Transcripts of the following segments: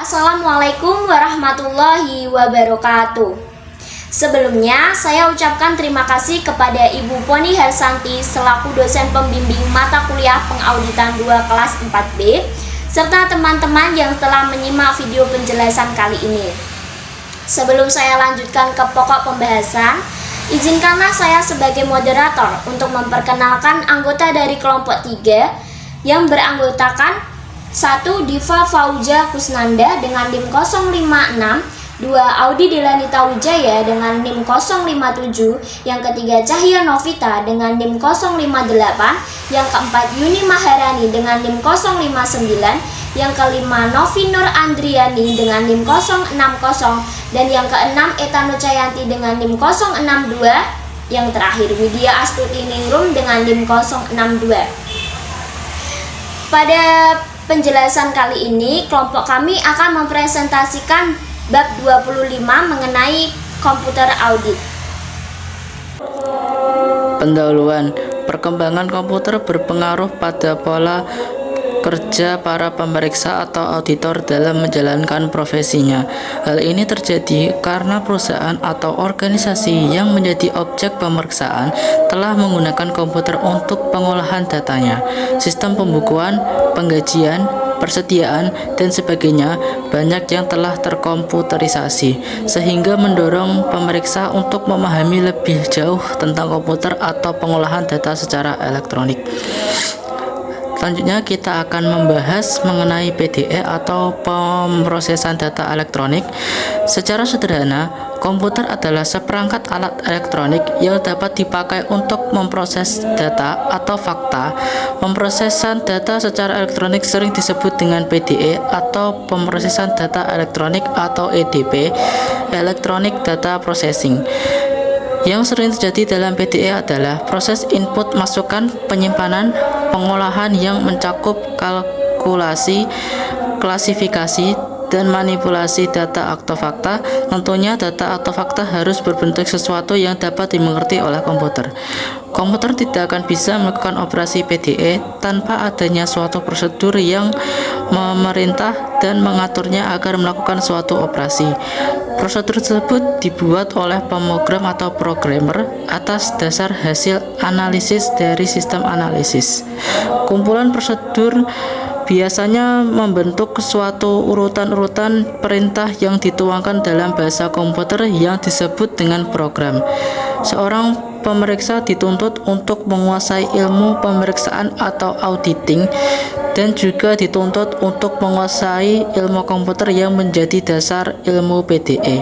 Assalamualaikum warahmatullahi wabarakatuh. Sebelumnya, saya ucapkan terima kasih kepada Ibu Poni Harsanti selaku dosen pembimbing mata kuliah pengauditan 2 kelas 4B, serta teman-teman yang telah menyimak video penjelasan kali ini. Sebelum saya lanjutkan ke pokok pembahasan, izinkanlah saya sebagai moderator untuk memperkenalkan anggota dari kelompok 3 yang beranggotakan 1. Diva Fauja Kusnanda dengan NIM 056, 2. Audi Delanita Wijaya dengan NIM 057, yang ketiga Cahya Novita dengan NIM 058, yang keempat Yuni Maharani dengan NIM 059, yang kelima Novi Nur Andriani dengan NIM 060, dan yang keenam Eta Nucayanti dengan NIM 062, yang terakhir Widya Astuti Ningrum dengan NIM 062. Pada penjelasan kali ini, kelompok kami akan mempresentasikan bab 25 mengenai komputer audit. Pendahuluan. Perkembangan komputer berpengaruh pada pola kerja para pemeriksa atau auditor dalam menjalankan profesinya. Hal ini terjadi karena perusahaan atau organisasi yang menjadi objek pemeriksaan telah menggunakan komputer untuk pengolahan datanya. Sistem pembukuan, penggajian, persediaan, dan sebagainya banyak yang telah terkomputerisasi, sehingga mendorong pemeriksa untuk memahami lebih jauh tentang komputer atau pengolahan data secara elektronik. Selanjutnya kita akan membahas mengenai PDE atau pemrosesan data elektronik. Secara sederhana, komputer adalah seperangkat alat elektronik yang dapat dipakai untuk memproses data atau fakta. Pemrosesan data secara elektronik sering disebut dengan PDE atau pemrosesan data elektronik atau EDP, Electronic Data Processing. Yang sering terjadi dalam PDE adalah proses input masukan, penyimpanan, pengolahan yang mencakup kalkulasi, klasifikasi, dan manipulasi data atau fakta. Tentunya data atau fakta harus berbentuk sesuatu yang dapat dimengerti oleh komputer. Komputer tidak akan bisa melakukan operasi PDE tanpa adanya suatu prosedur yang memerintah dan mengaturnya agar melakukan suatu operasi. Prosedur tersebut dibuat oleh pemrogram atau programmer atas dasar hasil analisis dari sistem analisis. Kumpulan prosedur biasanya membentuk suatu urutan-urutan perintah yang dituangkan dalam bahasa komputer yang disebut dengan program. Seorang pemeriksa dituntut untuk menguasai ilmu pemeriksaan atau auditing, dan juga dituntut untuk menguasai ilmu komputer yang menjadi dasar ilmu PDE.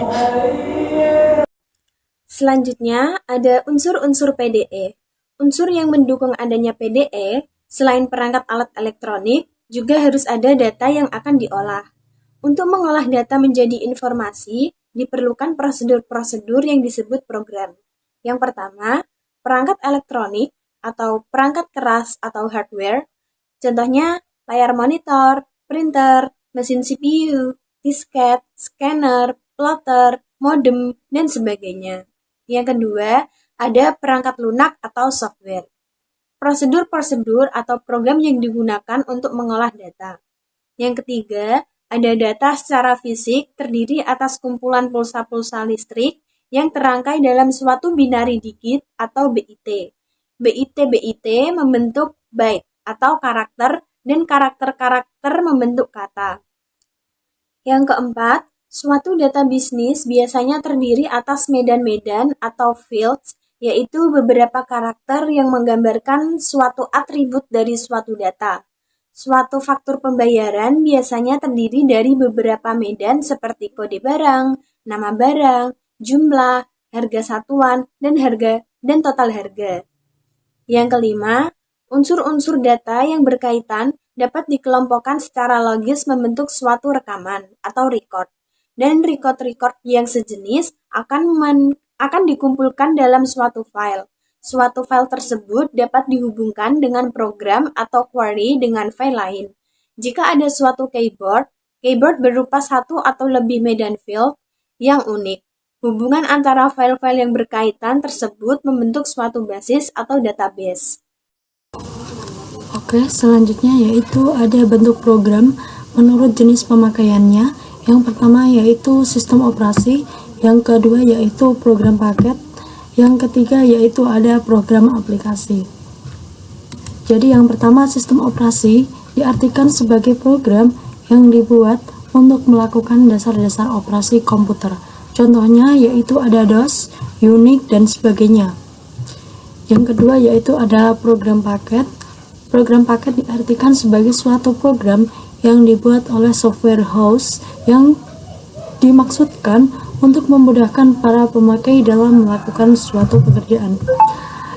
Selanjutnya ada unsur-unsur PDE. Unsur yang mendukung adanya PDE, selain perangkat alat elektronik, juga harus ada data yang akan diolah. Untuk mengolah data menjadi informasi, diperlukan prosedur-prosedur yang disebut program. Yang pertama, perangkat elektronik atau perangkat keras atau hardware. Contohnya, layar monitor, printer, mesin CPU, disket, scanner, plotter, modem, dan sebagainya. Yang kedua, ada perangkat lunak atau software. Prosedur-prosedur atau program yang digunakan untuk mengolah data. Yang ketiga, ada data secara fisik terdiri atas kumpulan pulsa-pulsa listrik yang terangkai dalam suatu binary digit atau BIT. BIT membentuk byte atau karakter, dan karakter-karakter membentuk kata. Yang keempat, suatu data bisnis biasanya terdiri atas medan-medan atau fields, yaitu beberapa karakter yang menggambarkan suatu atribut dari suatu data. Suatu faktur pembayaran biasanya terdiri dari beberapa medan seperti kode barang, nama barang, jumlah, harga satuan, dan total harga. Yang kelima, unsur-unsur data yang berkaitan dapat dikelompokkan secara logis membentuk suatu rekaman atau record. Dan record-record yang sejenis akan dikumpulkan dalam suatu file. Suatu file tersebut dapat dihubungkan dengan program atau query dengan file lain. Jika ada suatu keyboard berupa satu atau lebih medan field yang unik. Hubungan antara file-file yang berkaitan tersebut membentuk suatu basis atau database. Oke, selanjutnya yaitu ada bentuk program menurut jenis pemakaiannya. Yang pertama yaitu sistem operasi, yang kedua yaitu program paket, yang ketiga yaitu ada program aplikasi. Jadi yang pertama, sistem operasi diartikan sebagai program yang dibuat untuk melakukan dasar-dasar operasi komputer. Contohnya yaitu ada DOS, Unix, dan sebagainya. Yang kedua yaitu ada program paket. Program paket diartikan sebagai suatu program yang dibuat oleh software house yang dimaksudkan untuk memudahkan para pemakai dalam melakukan suatu pekerjaan.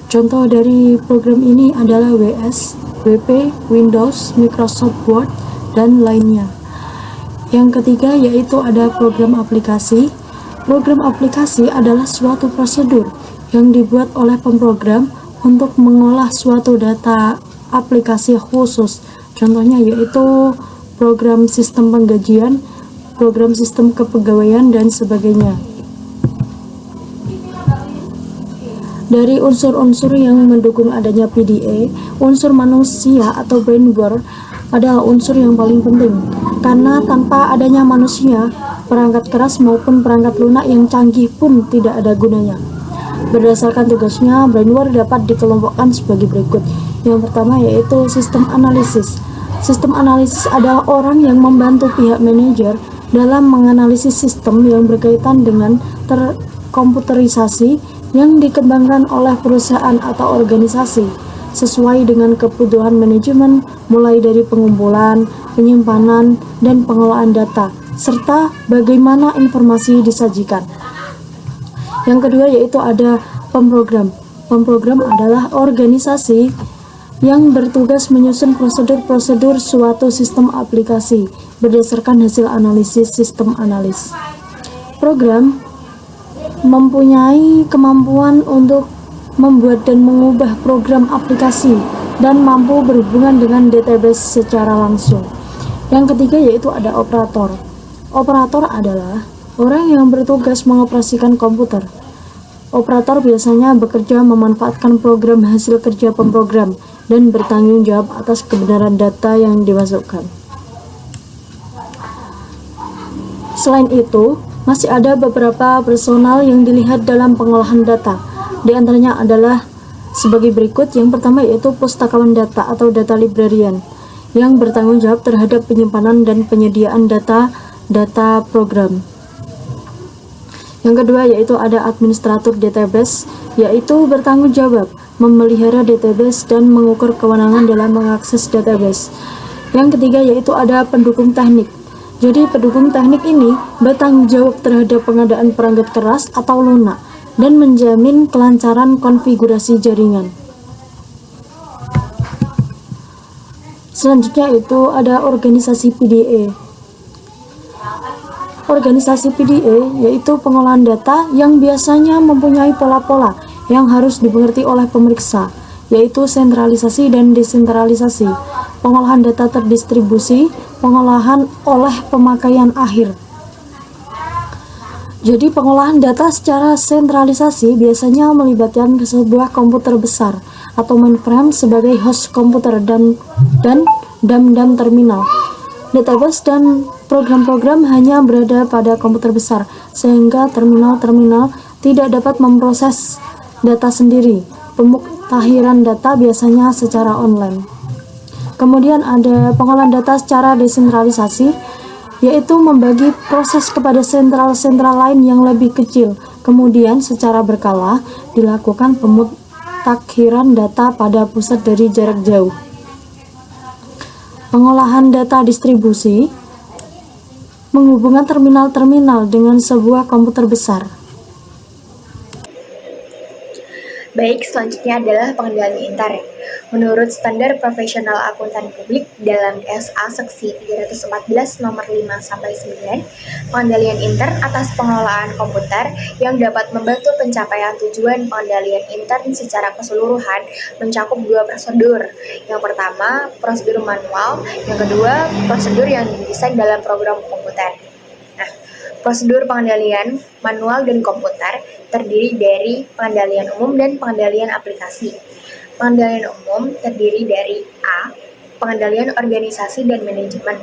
Contoh dari program ini adalah WS, WP, Windows, Microsoft Word, dan lainnya. Yang ketiga yaitu ada program aplikasi. Program aplikasi adalah suatu prosedur yang dibuat oleh pemrogram untuk mengolah suatu data aplikasi khusus. Contohnya yaitu program sistem penggajian, program sistem kepegawaian, dan sebagainya. Dari unsur-unsur yang mendukung adanya PDA, unsur manusia atau brainware adalah unsur yang paling penting, karena tanpa adanya manusia, perangkat keras maupun perangkat lunak yang canggih pun tidak ada gunanya. Berdasarkan tugasnya, brainware dapat dikelompokkan sebagai berikut. Yang pertama yaitu sistem analisis. Sistem analisis adalah orang yang membantu pihak manajer dalam menganalisis sistem yang berkaitan dengan terkomputerisasi yang dikembangkan oleh perusahaan atau organisasi sesuai dengan kebutuhan manajemen, mulai dari pengumpulan, penyimpanan, dan pengelolaan data, serta bagaimana informasi disajikan. Yang kedua yaitu ada pemrogram. Pemrogram adalah organisasi yang bertugas menyusun prosedur-prosedur suatu sistem aplikasi berdasarkan hasil analisis sistem analis. Program mempunyai kemampuan untuk membuat dan mengubah program aplikasi dan mampu berhubungan dengan database secara langsung. Yang ketiga yaitu ada operator. Operator adalah orang yang bertugas mengoperasikan komputer. Operator biasanya bekerja memanfaatkan program hasil kerja pemrogram dan bertanggung jawab atas kebenaran data yang dimasukkan. Selain itu, masih ada beberapa personal yang dilihat dalam pengolahan data. Di antaranya adalah sebagai berikut. Yang pertama yaitu pustakawan data atau data librarian yang bertanggung jawab terhadap penyimpanan dan penyediaan data program. Yang kedua yaitu ada administrator database, yaitu bertanggung jawab memelihara database dan mengukur kewenangan dalam mengakses database. Yang ketiga yaitu ada pendukung teknik. Jadi pendukung teknik ini bertanggung jawab terhadap pengadaan perangkat keras atau lunak dan menjamin kelancaran konfigurasi jaringan. Selanjutnya itu ada organisasi PDA. Organisasi PDA yaitu pengolahan data yang biasanya mempunyai pola-pola yang harus dimengerti oleh pemeriksa, yaitu sentralisasi dan desentralisasi, pengolahan data terdistribusi, pengolahan oleh pemakaian akhir. Jadi pengolahan data secara sentralisasi biasanya melibatkan sebuah komputer besar atau mainframe sebagai host komputer dan dam-dam terminal. Database dan program-program hanya berada pada komputer besar, sehingga terminal-terminal tidak dapat memproses data sendiri. Pemuktahiran data biasanya secara online. Kemudian ada pengolahan data secara desentralisasi, yaitu membagi proses kepada sentral-sentral lain yang lebih kecil. Kemudian secara berkala dilakukan pemutakhiran data pada pusat dari jarak jauh. Pengolahan data distribusi menghubungkan terminal-terminal dengan sebuah komputer besar. Baik, selanjutnya adalah pengendalian inter. Menurut Standar Profesional Akuntan Publik dalam SA Seksi 314 nomor 5-9, pengendalian intern atas pengelolaan komputer yang dapat membantu pencapaian tujuan pengendalian intern secara keseluruhan mencakup dua prosedur. Yang pertama, prosedur manual, yang kedua, prosedur yang didesain dalam program komputer. Nah, prosedur pengendalian manual dan komputer terdiri dari pengendalian umum dan pengendalian aplikasi. Pengendalian umum terdiri dari A. Pengendalian organisasi dan manajemen,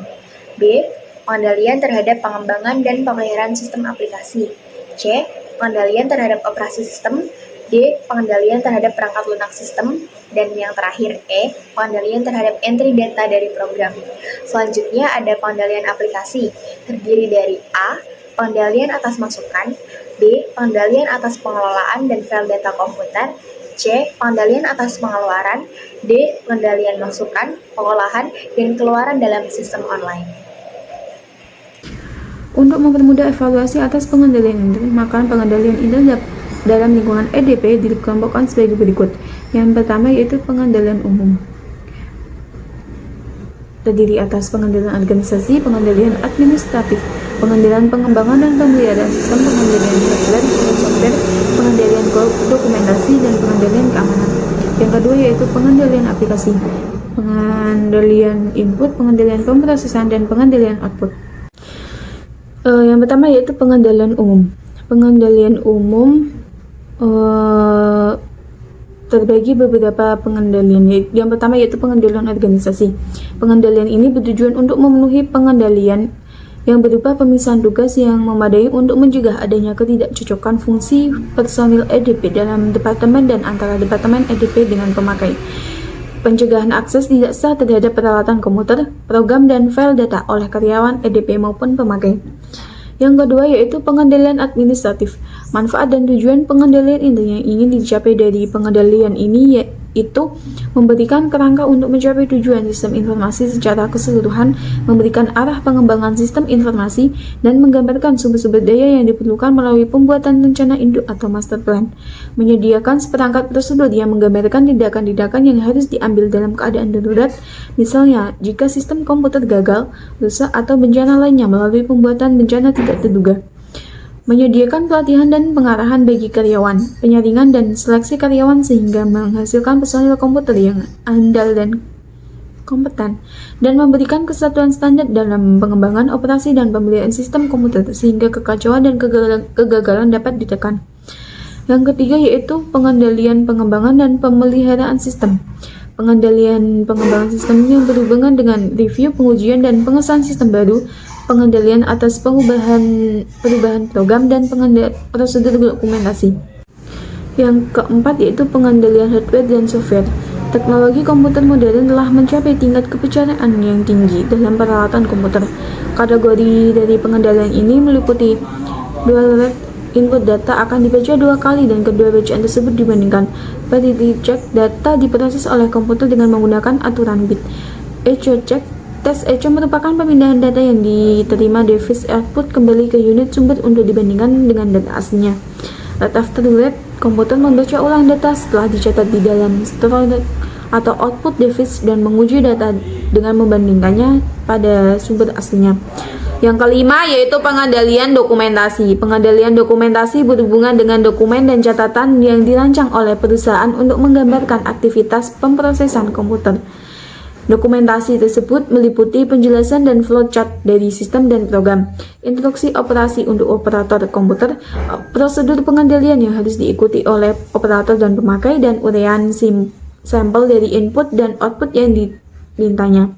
B. Pengendalian terhadap pengembangan dan pemeliharaan sistem aplikasi. C. Pengendalian terhadap operasi sistem. D. Pengendalian terhadap perangkat lunak sistem. Dan yang terakhir E. Pengendalian terhadap entry data dari program. Selanjutnya ada pengendalian aplikasi, terdiri dari A. Pengendalian atas masukan. B. Pengendalian atas pengelolaan dan file data komputer. C. Pengendalian atas pengeluaran. D. Pengendalian masukan, pengolahan, dan keluaran dalam sistem online. Untuk mempermudah evaluasi atas pengendalian ini, maka pengendalian ini dalam lingkungan EDP dikelompokkan sebagai berikut. Yang pertama yaitu pengendalian umum, terdiri atas pengendalian organisasi, pengendalian administratif, pengendalian pengembangan dan pemeliharaan sistem, pengendalian hardware dan software, pengendalian dokumentasi, dan pengendalian keamanan. Yang kedua yaitu pengendalian aplikasi, pengendalian input, pengendalian pemrosesan, dan pengendalian output. Yang pertama yaitu pengendalian umum. Pengendalian umum terbagi beberapa pengendalian. Yang pertama yaitu pengendalian organisasi. Pengendalian ini bertujuan untuk memenuhi pengendalian yang berupa pemisahan tugas yang memadai untuk mencegah adanya ketidakcocokan fungsi personil EDP dalam departemen dan antara departemen EDP dengan pemakai. Pencegahan akses tidak sah terhadap peralatan komputer, program, dan file data oleh karyawan EDP maupun pemakai. Yang kedua yaitu pengendalian administratif. Manfaat dan tujuan pengendalian ini yang ingin dicapai dari pengendalian ini yaitu memberikan kerangka untuk mencapai tujuan sistem informasi secara keseluruhan, memberikan arah pengembangan sistem informasi, dan menggambarkan sumber-sumber daya yang diperlukan melalui pembuatan rencana induk atau master plan. Menyediakan seperangkat prosedur yang menggambarkan tindakan-tindakan yang harus diambil dalam keadaan darurat, misalnya jika sistem komputer gagal, rusak, atau bencana lainnya melalui pembuatan bencana tidak terduga. Menyediakan pelatihan dan pengarahan bagi karyawan, penyaringan dan seleksi karyawan sehingga menghasilkan personil komputer yang andal dan kompeten, dan memberikan kesatuan standar dalam pengembangan operasi dan pemeliharaan sistem komputer sehingga kekacauan dan kegagalan dapat ditekan. Yang ketiga yaitu pengendalian pengembangan dan pemeliharaan sistem. Pengendalian pengembangan sistem yang berhubungan dengan review, pengujian, dan pengesahan sistem baru, pengendalian atas perubahan program, dan prosedur dokumentasi. Yang keempat yaitu pengendalian hardware dan software. Teknologi komputer modern telah mencapai tingkat kepercayaan yang tinggi dalam peralatan komputer. Kategori dari pengendalian ini meliputi dual rate. Input data akan dibaca 2 kali dan kedua bacaan tersebut dibandingkan. Parity check, data diproses oleh komputer dengan menggunakan aturan bit. Echo check, tes echo merupakan pemindahan data yang diterima device output kembali ke unit sumber untuk dibandingkan dengan data aslinya. Read after read, komputer membaca ulang data setelah dicatat di dalam storage atau output device dan menguji data dengan membandingkannya pada sumber aslinya. Yang kelima yaitu pengendalian dokumentasi. Pengendalian dokumentasi berhubungan dengan dokumen dan catatan yang dirancang oleh perusahaan untuk menggambarkan aktivitas pemrosesan komputer. Dokumentasi tersebut meliputi penjelasan dan flowchart dari sistem dan program, instruksi operasi untuk operator komputer, prosedur pengendalian yang harus diikuti oleh operator dan pemakai, dan uraian sampel dari input dan output yang dimintanya.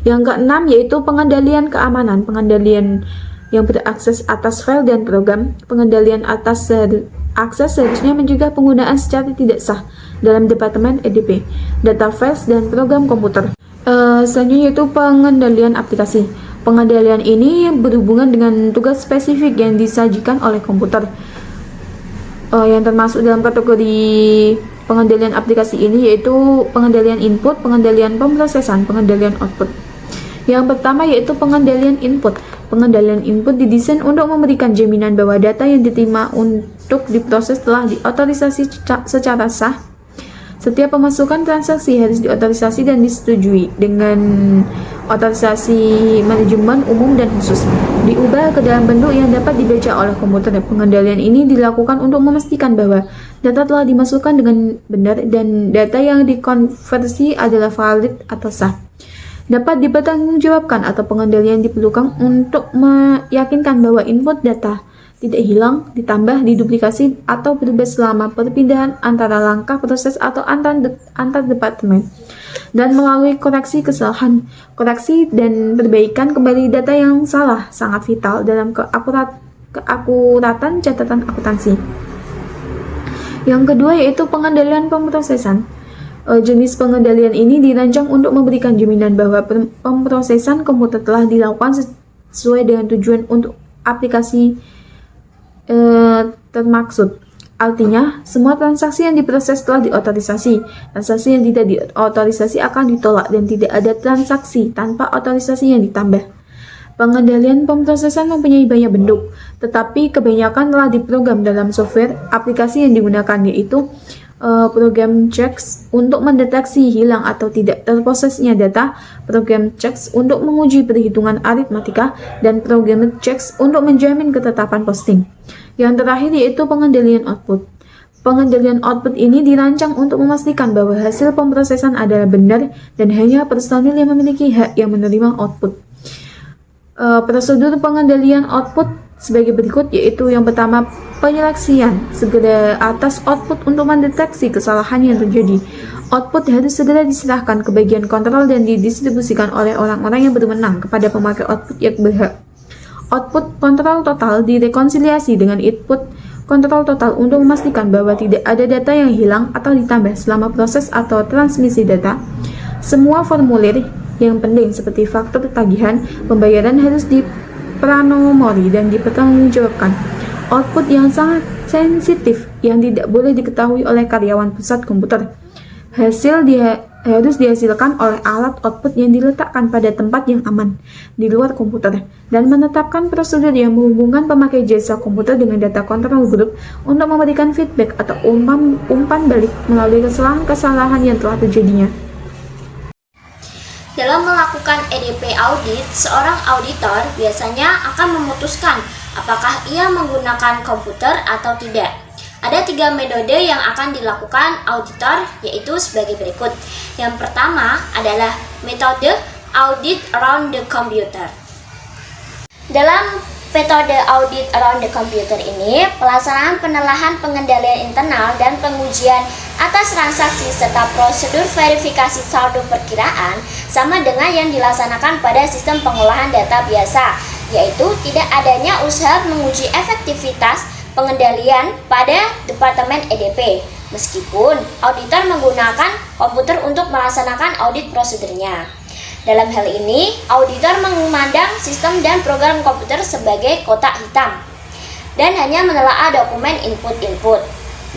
Yang keenam yaitu pengendalian keamanan. Pengendalian yang berakses atas file dan program. Pengendalian atas akses seharusnya mencegah penggunaan secara tidak sah dalam departemen EDP, data files, dan program komputer. Selanjutnya yaitu pengendalian aplikasi. Pengendalian ini berhubungan dengan tugas spesifik yang disajikan oleh komputer. Yang termasuk dalam kategori pengendalian aplikasi ini yaitu pengendalian input, pengendalian pemrosesan, pengendalian output. Yang pertama yaitu pengendalian input. Pengendalian input didesain untuk memberikan jaminan bahwa data yang diterima untuk diproses telah diotorisasi secara sah. Setiap pemasukan transaksi harus diotorisasi dan disetujui dengan otorisasi manajemen umum dan khusus. Diubah ke dalam bentuk yang dapat dibaca oleh komputer. Pengendalian ini dilakukan untuk memastikan bahwa data telah dimasukkan dengan benar dan data yang dikonversi adalah valid atau sah. Dapat dipertanggungjawabkan atau pengendalian diperlukan untuk meyakinkan bahwa input data tidak hilang, ditambah, diduplikasi, atau berubah selama perpindahan antara langkah proses atau antar departemen, dan melalui koreksi kesalahan. Koreksi dan perbaikan kembali data yang salah sangat vital dalam keakuratan catatan akuntansi. Yang kedua yaitu pengendalian pemrosesan. Jenis pengendalian ini dirancang untuk memberikan jaminan bahwa pemrosesan komputer telah dilakukan sesuai dengan tujuan untuk aplikasi termaksud. Artinya, semua transaksi yang diproses telah diotorisasi. Transaksi yang tidak diotorisasi akan ditolak dan tidak ada transaksi tanpa otorisasi yang ditambah. Pengendalian pemrosesan mempunyai banyak bentuk, tetapi kebanyakan telah diprogram dalam software aplikasi yang digunakan, yaitu program checks untuk mendeteksi hilang atau tidak terprosesnya data, program checks untuk menguji perhitungan aritmatika, dan program checks untuk menjamin ketetapan posting. Yang terakhir yaitu pengendalian output. Pengendalian output ini dirancang untuk memastikan bahwa hasil pemrosesan adalah benar dan hanya personil yang memiliki hak yang menerima output. Prosedur pengendalian output sebagai berikut, yaitu yang pertama, penyeleksian segera atas output untuk mendeteksi kesalahan yang terjadi. Output harus segera diserahkan ke bagian kontrol dan didistribusikan oleh orang-orang yang berwenang kepada pemakai output yang berhak. Output kontrol total direkonsiliasi dengan input kontrol total untuk memastikan bahwa tidak ada data yang hilang atau ditambah selama proses atau transmisi data. Semua formulir yang penting seperti faktur tagihan pembayaran harus dipranomori dan dipertanggungjawabkan. Output yang sangat sensitif yang tidak boleh diketahui oleh karyawan pusat komputer. Hasil harus dihasilkan oleh alat output yang diletakkan pada tempat yang aman di luar komputer, dan menetapkan prosedur yang menghubungkan pemakai jasa komputer dengan data control group untuk memberikan feedback atau umpan balik melalui kesalahan-kesalahan yang telah terjadinya. Dalam melakukan EDP audit, seorang auditor biasanya akan memutuskan apakah ia menggunakan komputer atau tidak. Ada 3 metode yang akan dilakukan auditor, yaitu sebagai berikut. Yang pertama adalah metode audit around the computer. Dalam metode audit around the computer ini, pelaksanaan penelahan pengendalian internal dan pengujian atas transaksi serta prosedur verifikasi saldo perkiraan sama dengan yang dilaksanakan pada sistem pengolahan data biasa, yaitu tidak adanya usaha menguji efektivitas pengendalian pada Departemen EDP, meskipun auditor menggunakan komputer untuk melaksanakan audit prosedurnya. Dalam hal ini, auditor memandang sistem dan program komputer sebagai kotak hitam dan hanya menelaah dokumen input-input.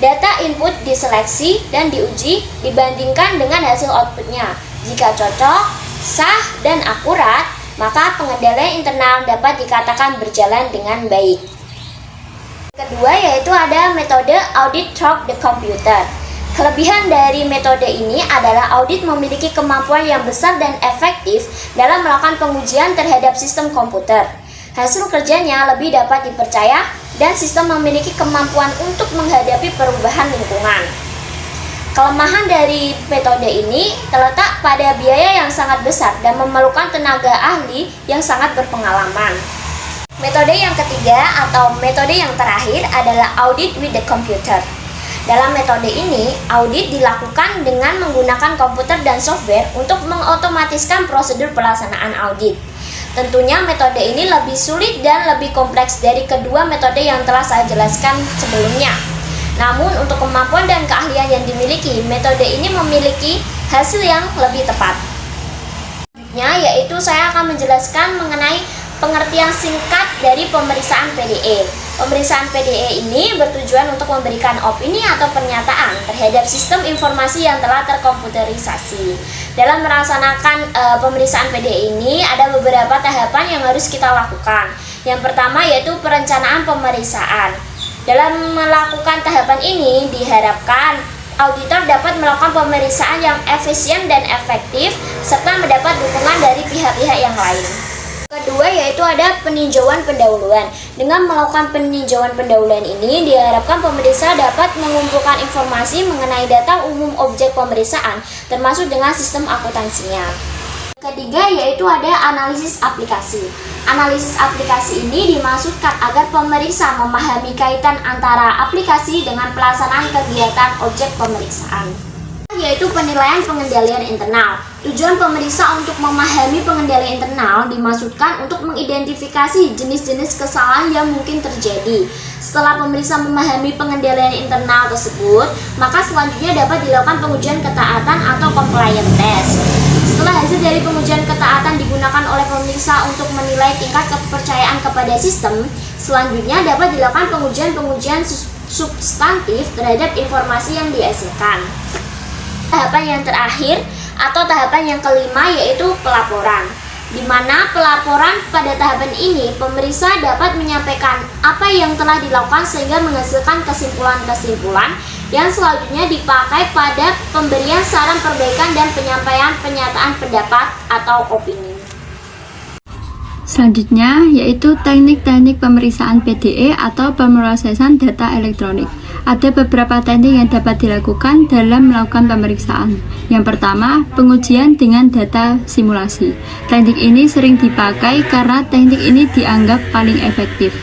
Data input diseleksi dan diuji dibandingkan dengan hasil outputnya. Jika cocok, sah, dan akurat, maka pengendalian internal dapat dikatakan berjalan dengan baik. Kedua yaitu ada metode audit through the computer. Kelebihan dari metode ini adalah audit memiliki kemampuan yang besar dan efektif dalam melakukan pengujian terhadap sistem komputer. Hasil kerjanya lebih dapat dipercaya dan sistem memiliki kemampuan untuk menghadapi perubahan lingkungan. Kelemahan dari metode ini terletak pada biaya yang sangat besar dan memerlukan tenaga ahli yang sangat berpengalaman. Metode yang ketiga atau metode yang terakhir adalah audit with the computer. Dalam metode ini, audit dilakukan dengan menggunakan komputer dan software untuk mengotomatiskan prosedur pelaksanaan audit. Tentunya metode ini lebih sulit dan lebih kompleks dari kedua metode yang telah saya jelaskan sebelumnya. Namun untuk kemampuan dan keahlian yang dimiliki, metode ini memiliki hasil yang lebih tepat. Selanjutnya yaitu saya akan menjelaskan mengenai pengertian singkat dari pemeriksaan PDE. Pemeriksaan PDE ini bertujuan untuk memberikan opini atau pernyataan terhadap sistem informasi yang telah terkomputerisasi. Dalam melaksanakan pemeriksaan PDE ini ada beberapa tahapan yang harus kita lakukan. Yang pertama yaitu perencanaan pemeriksaan. Dalam melakukan tahapan ini diharapkan auditor dapat melakukan pemeriksaan yang efisien dan efektif serta mendapat dukungan dari pihak-pihak yang lain. Kedua yaitu ada peninjauan pendahuluan. Dengan melakukan peninjauan pendahuluan ini diharapkan pemeriksa dapat mengumpulkan informasi mengenai data umum objek pemeriksaan termasuk dengan sistem akuntansinya. Ketiga yaitu ada analisis aplikasi. Analisis aplikasi ini dimaksudkan agar pemeriksa memahami kaitan antara aplikasi dengan pelaksanaan kegiatan objek pemeriksaan, yaitu penilaian pengendalian internal. Tujuan pemeriksa untuk memahami pengendalian internal dimaksudkan untuk mengidentifikasi jenis-jenis kesalahan yang mungkin terjadi. Setelah pemeriksa memahami pengendalian internal tersebut, maka selanjutnya dapat dilakukan pengujian ketaatan atau compliance test. Setelah hasil dari pengujian ketaatan digunakan oleh pemeriksa untuk menilai tingkat kepercayaan kepada sistem, selanjutnya dapat dilakukan pengujian substantif terhadap informasi yang dihasilkan. Tahapan yang terakhir atau tahapan yang kelima yaitu pelaporan, di mana pelaporan pada tahapan ini pemeriksa dapat menyampaikan apa yang telah dilakukan sehingga menghasilkan kesimpulan-kesimpulan yang selanjutnya dipakai pada pemberian saran perbaikan dan penyampaian pernyataan pendapat atau opini. Selanjutnya yaitu teknik-teknik pemeriksaan PDE atau pemrosesan data elektronik. Ada beberapa teknik yang dapat dilakukan dalam melakukan pemeriksaan. Yang pertama, pengujian dengan data simulasi. Teknik ini sering dipakai karena teknik ini dianggap paling efektif.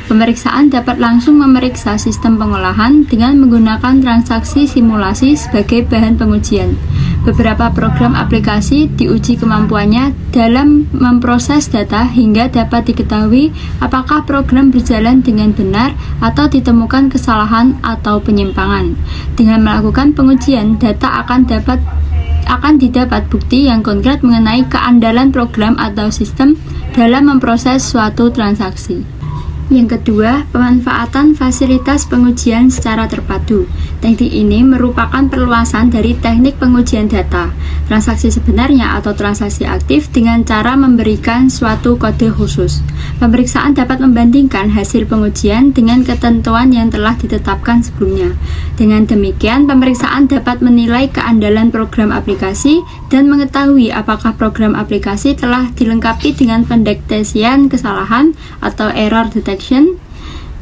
Pemeriksaan dapat langsung memeriksa sistem pengolahan dengan menggunakan transaksi simulasi sebagai bahan pengujian. Beberapa program aplikasi diuji kemampuannya dalam memproses data hingga dapat diketahui apakah program berjalan dengan benar atau ditemukan kesalahan atau penyimpangan. Dengan melakukan pengujian, data akan didapat bukti yang konkret mengenai keandalan program atau sistem dalam memproses suatu transaksi. Yang kedua, pemanfaatan fasilitas pengujian secara terpadu. Teknik ini merupakan perluasan dari teknik pengujian data, transaksi sebenarnya atau transaksi aktif dengan cara memberikan suatu kode khusus. Pemeriksaan dapat membandingkan hasil pengujian dengan ketentuan yang telah ditetapkan sebelumnya. Dengan demikian, pemeriksaan dapat menilai keandalan program aplikasi dan mengetahui apakah program aplikasi telah dilengkapi dengan pendeteksian kesalahan atau error detection,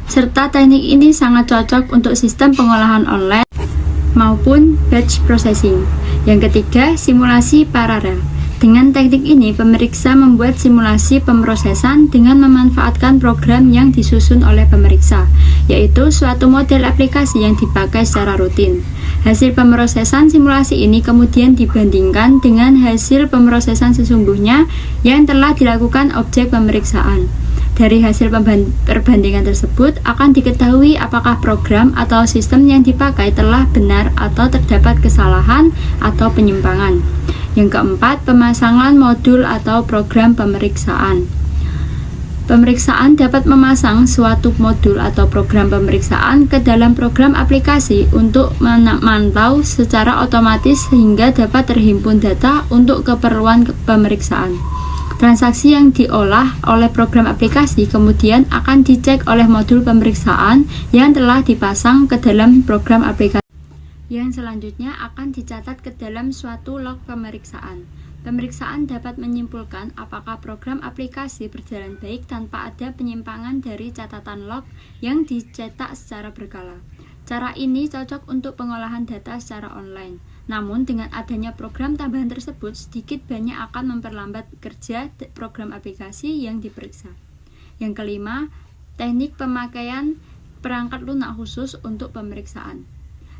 serta teknik ini sangat cocok untuk sistem pengolahan online maupun batch processing. Yang ketiga, simulasi paralel. Dengan teknik ini, pemeriksa membuat simulasi pemrosesan dengan memanfaatkan program yang disusun oleh pemeriksa, yaitu suatu model aplikasi yang dipakai secara rutin. Hasil pemrosesan simulasi ini kemudian dibandingkan dengan hasil pemrosesan sesungguhnya yang telah dilakukan objek pemeriksaan. Dari hasil perbandingan tersebut akan diketahui apakah program atau sistem yang dipakai telah benar atau terdapat kesalahan atau penyimpangan. Yang keempat, pemasangan modul atau program pemeriksaan. Pemeriksaan dapat memasang suatu modul atau program pemeriksaan ke dalam program aplikasi untuk memantau secara otomatis sehingga dapat terhimpun data untuk keperluan pemeriksaan. Transaksi yang diolah oleh program aplikasi kemudian akan dicek oleh modul pemeriksaan yang telah dipasang ke dalam program aplikasi, yang selanjutnya akan dicatat ke dalam suatu log pemeriksaan. Pemeriksaan dapat menyimpulkan apakah program aplikasi berjalan baik tanpa ada penyimpangan dari catatan log yang dicetak secara berkala. Cara ini cocok untuk pengolahan data secara online. Namun dengan adanya program tambahan tersebut sedikit banyak akan memperlambat kerja program aplikasi yang diperiksa. Yang kelima, teknik pemakaian perangkat lunak khusus untuk pemeriksaan.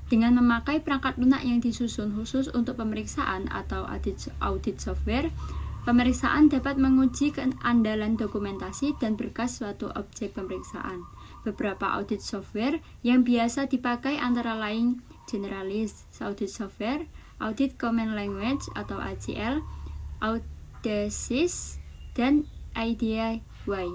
Dengan memakai perangkat lunak yang disusun khusus untuk pemeriksaan atau audit software, pemeriksaan dapat menguji keandalan dokumentasi dan berkas suatu objek pemeriksaan. Beberapa audit software yang biasa dipakai antara lain Generalist Audit Software, Audit Common Language atau ACL, Audacious, dan IDIY.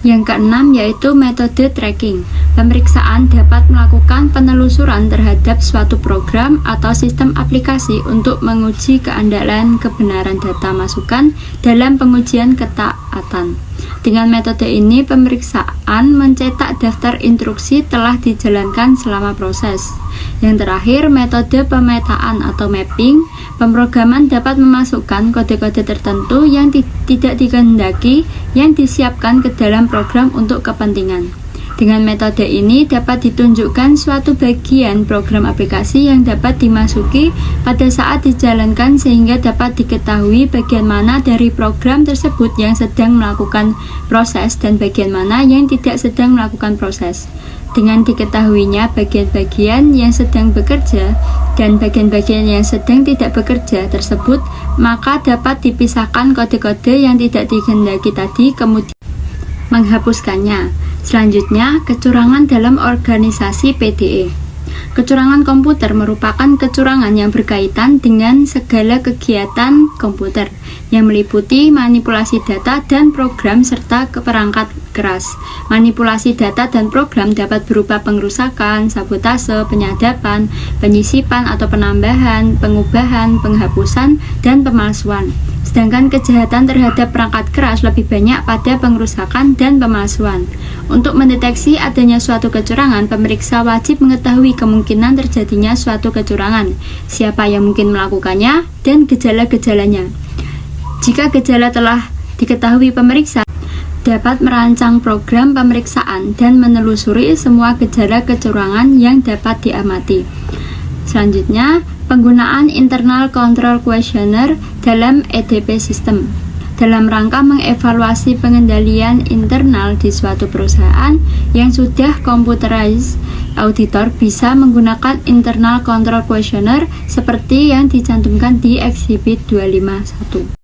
Yang keenam yaitu metode tracking. Pemeriksaan dapat melakukan penelusuran terhadap suatu program atau sistem aplikasi untuk menguji keandalan kebenaran data masukan dalam pengujian ketaatan. Dengan metode ini, pemeriksaan mencetak daftar instruksi telah dijalankan selama proses. Yang terakhir, metode pemetaan atau mapping. Pemrograman dapat memasukkan kode-kode tertentu yang tidak dikehendaki yang disiapkan ke dalam program untuk kepentingan. Dengan metode ini dapat ditunjukkan suatu bagian program aplikasi yang dapat dimasuki pada saat dijalankan sehingga dapat diketahui bagian mana dari program tersebut yang sedang melakukan proses dan bagian mana yang tidak sedang melakukan proses. Dengan diketahuinya bagian-bagian yang sedang bekerja dan bagian-bagian yang sedang tidak bekerja tersebut, maka dapat dipisahkan kode-kode yang tidak dikehendaki tadi kemudian menghapuskannya. Selanjutnya, kecurangan dalam organisasi PDE. Kecurangan komputer merupakan kecurangan yang berkaitan dengan segala kegiatan komputer yang meliputi manipulasi data dan program serta perangkat keras. Manipulasi data dan program dapat berupa pengerusakan, sabotase, penyadapan, penyisipan atau penambahan, pengubahan, penghapusan, dan pemalsuan. Sedangkan kejahatan terhadap perangkat keras lebih banyak pada pengerusakan dan pemalsuan. Untuk mendeteksi adanya suatu kecurangan, pemeriksa wajib mengetahui kemungkinan terjadinya suatu kecurangan, siapa yang mungkin melakukannya, dan gejala-gejalanya. Jika gejala telah diketahui pemeriksa, dapat merancang program pemeriksaan dan menelusuri semua gejala kecurangan yang dapat diamati. Selanjutnya, penggunaan Internal Control Questionnaire dalam EDP System dalam rangka mengevaluasi pengendalian internal di suatu perusahaan yang sudah computerized. Auditor bisa menggunakan Internal Control Questionnaire seperti yang dicantumkan di Exhibit 251.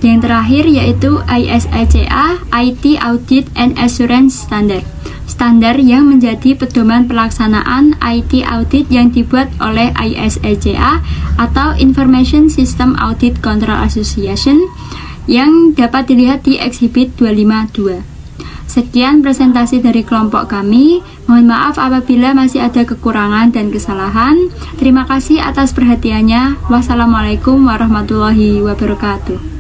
Yang terakhir yaitu ISACA IT Audit and Assurance Standard. Standar yang menjadi pedoman pelaksanaan IT Audit yang dibuat oleh ISACA atau Information System Audit Control Association yang dapat dilihat di Exhibit 252. Sekian presentasi dari kelompok kami. Mohon maaf apabila masih ada kekurangan dan kesalahan. Terima kasih atas perhatiannya. Wassalamualaikum warahmatullahi wabarakatuh.